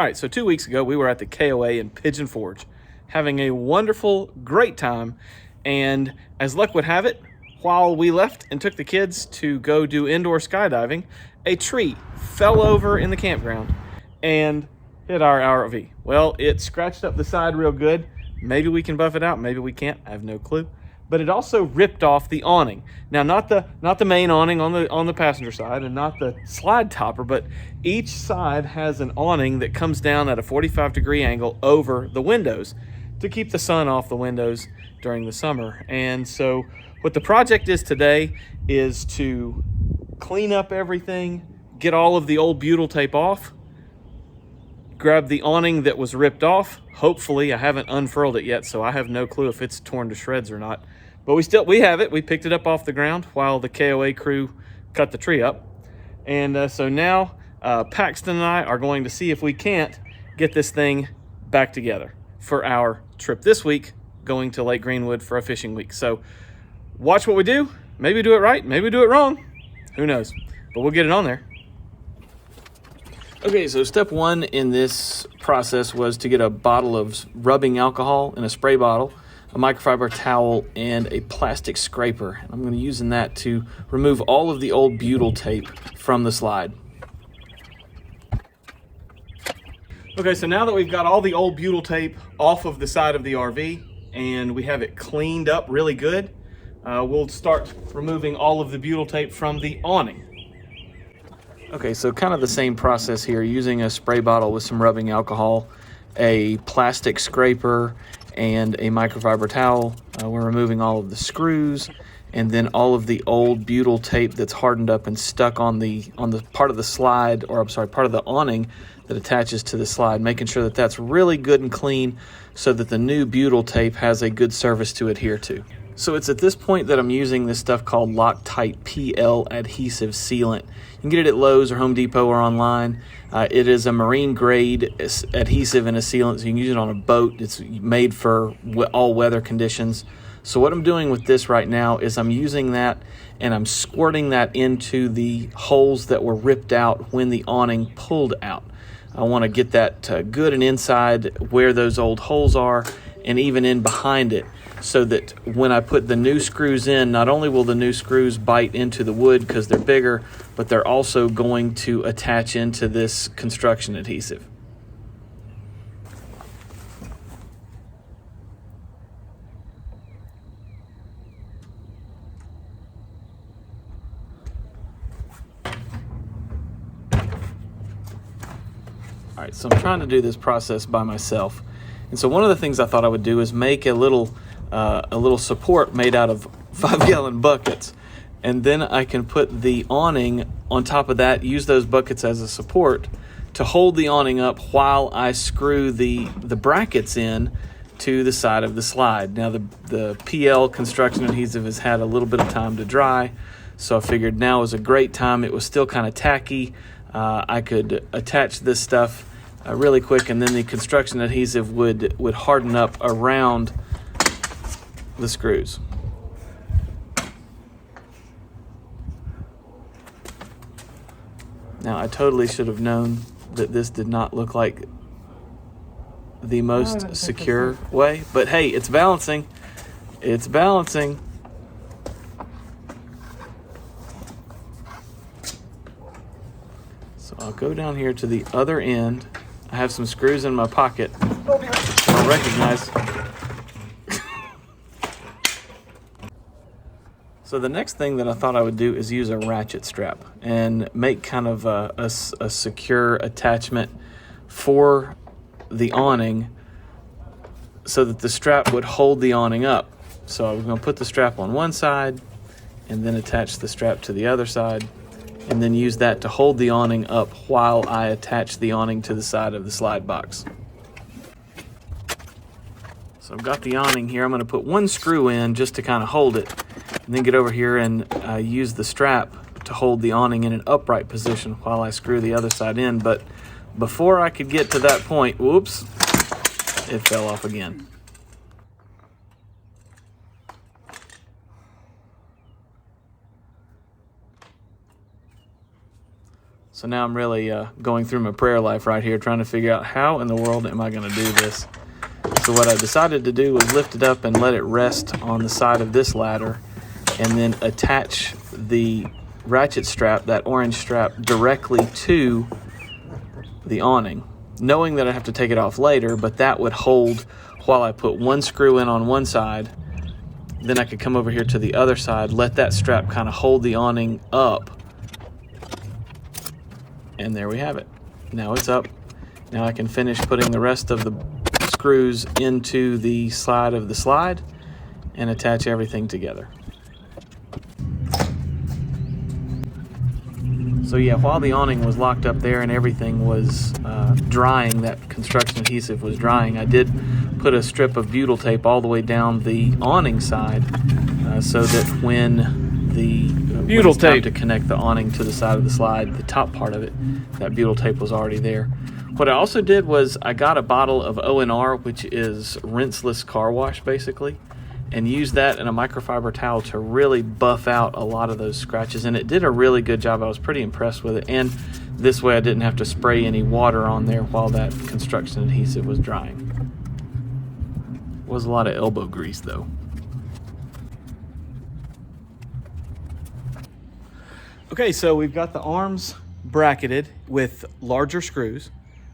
right, so 2 weeks ago, we were at the KOA in Pigeon Forge, having a wonderful, great time. And as luck would have it, while we left and took the kids to go do indoor skydiving, a tree fell over in the campground and hit our RV. Well, it scratched up the side real good. Maybe we can buff it out, maybe we can't, I have no clue. But it also ripped off the awning. Now, not the main awning on the passenger side and not the slide topper, but each side has an awning that comes down at a 45-degree angle over the windows to keep the sun off the windows during the summer. And so what the project is today is to clean up everything, get all of the old butyl tape off, grab the awning that was ripped off. Hopefully, I haven't unfurled it yet, so I have no clue if it's torn to shreds or not. But we have it. We picked it up off the ground while the KOA crew cut the tree up. And so now Paxton and I are going to see if we can't get this thing back together for our trip this week, going to Lake Greenwood for a fishing week. So watch what we do. Maybe do it right, maybe do it wrong. Who knows? But we'll get it on there. Okay, so step one in this process was to get a bottle of rubbing alcohol in a spray bottle, a microfiber towel, and a plastic scraper. I'm going to be using that to remove all of the old butyl tape from the slide. Okay, so now that we've got all the old butyl tape off of the side of the RV and we have it cleaned up really good, we'll start removing all of the butyl tape from the awning. Okay, so kind of the same process here, using a spray bottle with some rubbing alcohol, a plastic scraper, and a microfiber towel. We're removing all of the screws and then all of the old butyl tape that's hardened up and stuck on the part of the slide, or I'm sorry, part of the awning that attaches to the slide, making sure that that's really good and clean so that the new butyl tape has a good surface to adhere to. So it's at this point that I'm using this stuff called Loctite PL adhesive sealant. You can get it at Lowe's or Home Depot or online. It is a marine grade adhesive and a sealant, so you can use it on a boat. It's made for all weather conditions. So what I'm doing with this right now is I'm using that and I'm squirting that into the holes that were ripped out when the awning pulled out. I want to get that good and inside where those old holes are and even in behind it, so that when I put the new screws in, not only will the new screws bite into the wood because they're bigger, but they're also going to attach into this construction adhesive. All right, so I'm trying to do this process by myself. And so one of the things I thought I would do is make a little support made out of 5-gallon buckets. And then I can put the awning on top of that, use those buckets as a support to hold the awning up while I screw the brackets in to the side of the slide. Now the PL construction adhesive has had a little bit of time to dry, so I figured now is a great time. It was still kind of tacky. I could attach this stuff really quick, and then the construction adhesive would harden up around the screws. Now, I totally should have known that this did not look like the most secure way, but hey, it's balancing. It's balancing. So I'll go down here to the other end. I have some screws in my pocket. I'll recognize. So the next thing that I thought I would do is use a ratchet strap and make kind of a secure attachment for the awning so that the strap would hold the awning up. So I was going to put the strap on one side and then attach the strap to the other side, and then use that to hold the awning up while I attach the awning to the side of the slide box. So I've got the awning here. I'm going to put one screw in just to kind of hold it, and then get over here and use the strap to hold the awning in an upright position while I screw the other side in. But before I could get to that point, whoops, it fell off again. So now I'm really going through my prayer life right here, trying to figure out how in the world am I going to do this. So what I decided to do was lift it up and let it rest on the side of this ladder, and then attach the ratchet strap, that orange strap, directly to the awning, knowing that I have to take it off later, but that would hold while I put one screw in on one side. Then I could come over here to the other side, let that strap kind of hold the awning up, and there we have it. Now it's up. Now I can finish putting the rest of the screws into the side of the slide and attach everything together. So yeah, while the awning was locked up there and everything was drying, that construction adhesive was drying, I did put a strip of butyl tape all the way down the awning side so that when it's time to connect the awning to the side of the slide, the top part of it, that butyl tape was already there. What I also did was I got a bottle of O&R, which is rinseless car wash basically, and used that in a microfiber towel to really buff out a lot of those scratches, and it did a really good job. I was pretty impressed with it, and this way I didn't have to spray any water on there while that construction adhesive was drying. Was a lot of elbow grease though. Okay, so we've got the arms bracketed with larger screws.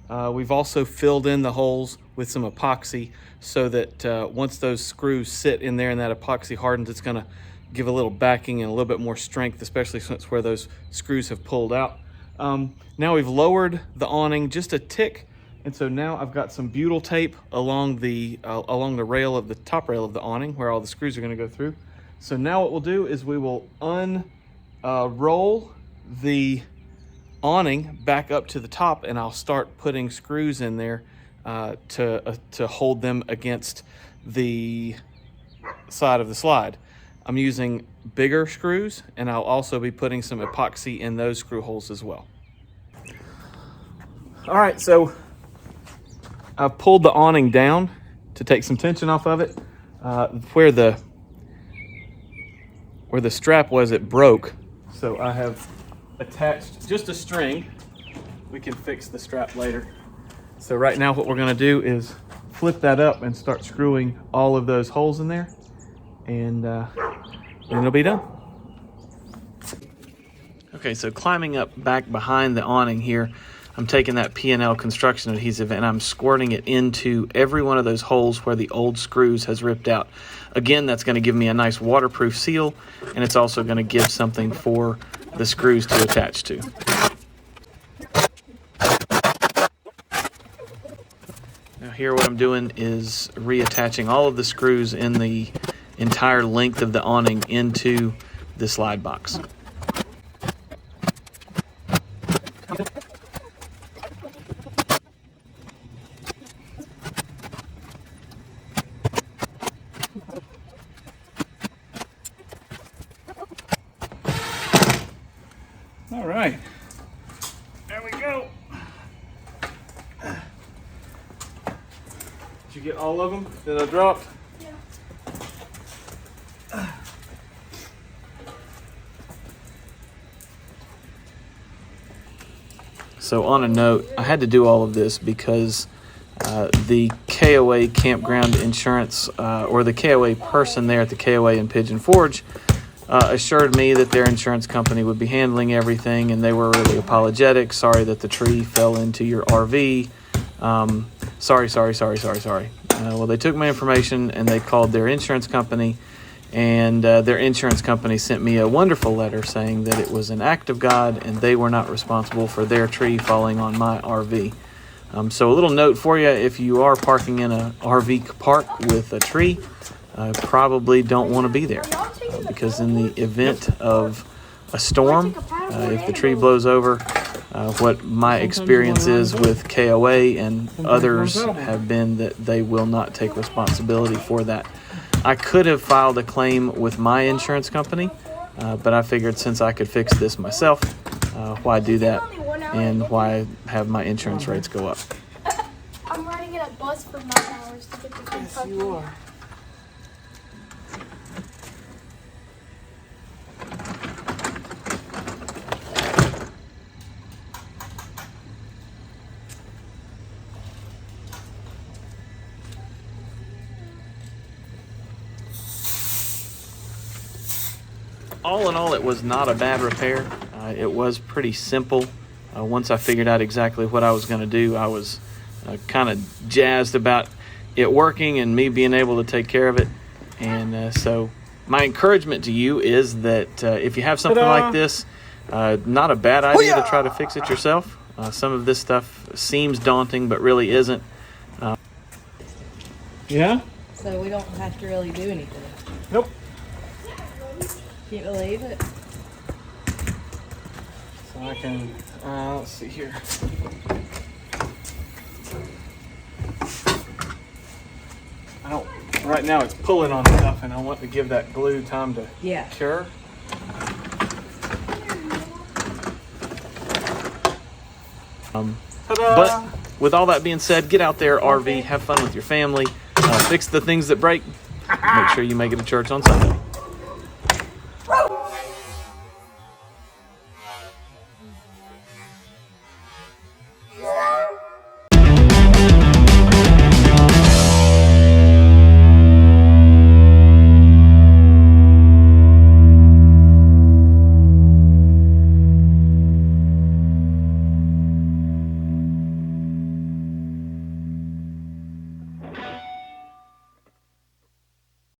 We've also filled in the holes with some epoxy so that once those screws sit in there and that epoxy hardens, it's going to give a little backing and a little bit more strength, especially since where those screws have pulled out. Now we've lowered the awning just a tick, and so now I've got some butyl tape along the rail of the top rail of the awning where all the screws are going to go through. So now what we'll do is we will unroll the awning back up to the top, and I'll start putting screws in there to hold them against the side of the slide. I'm using bigger screws, and I'll also be putting some epoxy in those screw holes as well. All right, so I've pulled the awning down to take some tension off of it. Where the strap was, it broke, so I have attached just a string. We can fix the strap later. So right now what we're going to do is flip that up and start screwing all of those holes in there, and then it'll be done. Okay, so climbing up back behind the awning here, I'm taking that P&L construction adhesive and I'm squirting it into every one of those holes where the old screws has ripped out. Again, that's going to give me a nice waterproof seal, and it's also going to give something for the screws to attach to. Now here what I'm doing is reattaching all of the screws in the entire length of the awning into the slide box. All right, there we go. Did you get all of them that I dropped? Yeah. So on a note, I had to do all of this because the KOA campground insurance, or the KOA person there at the KOA in Pigeon Forge, assured me that their insurance company would be handling everything, and they were really apologetic. Sorry that the tree fell into your RV. Sorry. Well, they took my information and they called their insurance company, and their insurance company sent me a wonderful letter saying that it was an act of God and they were not responsible for their tree falling on my RV. So a little note for you: if you are parking in an RV park with a tree, probably don't want to be there, because in the event of a storm, if the tree blows over, what my experience is with KOA and others have been that they will not take responsibility for that. I could have filed a claim with my insurance company, but I figured since I could fix this myself, why do that and why have my insurance rates go up. I'm riding in a bus for 9 hours to get to Kentucky. Yes, you are. all in all, it was not a bad repair. It was pretty simple. Once I figured out exactly what I was going to do, I was kind of jazzed about it working and me being able to take care of it. And so my encouragement to you is that if you have something like this, not a bad idea to try to fix it yourself. Some of this stuff seems daunting, but really isn't. Yeah? So we don't have to really do anything. Nope. Can't believe it. So I can, let's see here. I don't, right now it's pulling on stuff and I want to give that glue time to cure. But with all that being said, get out there, RV, have fun with your family, fix the things that break, make sure you make it to church on Sunday.